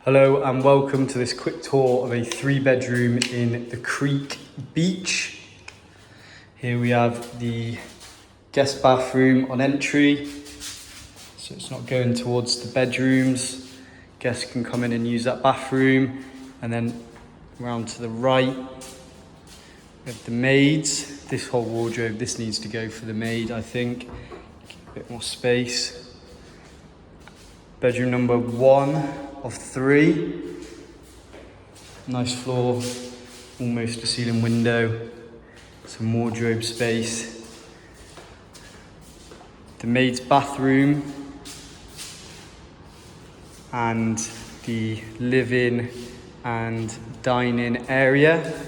Hello and welcome to this quick tour of a 3-bedroom in the Creek Beach. Here we have the guest bathroom on entry, so it's not going towards the bedrooms. Guests can come in and use that bathroom, and then around to the right we have the maids. This whole wardrobe, this needs to go for the maid, I think. A bit more space. Bedroom number 1 of 3. Nice floor, almost a ceiling window, some wardrobe space. The maid's bathroom and the living and dining area.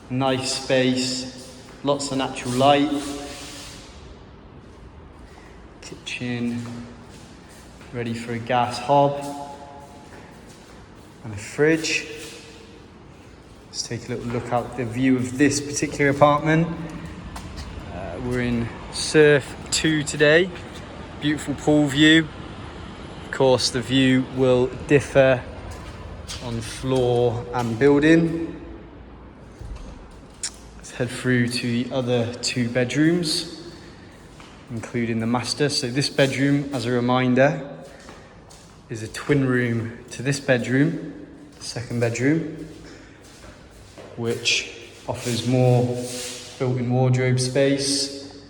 Nice space, lots of natural light. Kitchen ready for a gas hob. And a fridge. Let's take a little look out the view of this particular apartment. We're in Surf 2 today. Beautiful pool view. Of course, the view will differ on floor and building. Let's head through to the other 2 bedrooms, including the master. So this bedroom, as a reminder, is a twin room to this bedroom, second bedroom, which offers more built-in wardrobe space.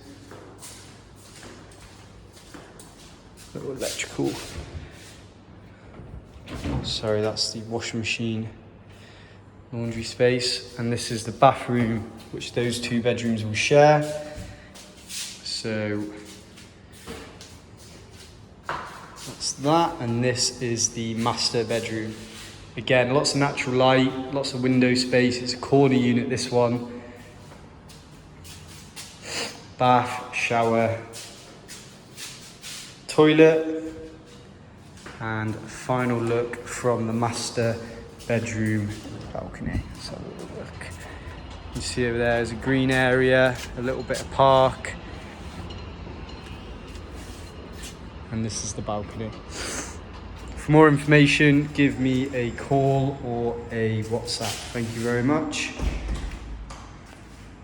Little electrical. Sorry, that's the washing machine, laundry space, and this is the bathroom, which those 2 bedrooms will share. So that's that, and this is the master bedroom. Again, lots of natural light, lots of window space. It's a corner unit, this one. Bath, shower, toilet, and a final look from the master bedroom balcony. Let's have a little look. You see over there is a green area, a little bit of park. And this is the balcony. For more information, give me a call or a WhatsApp. Thank you very much.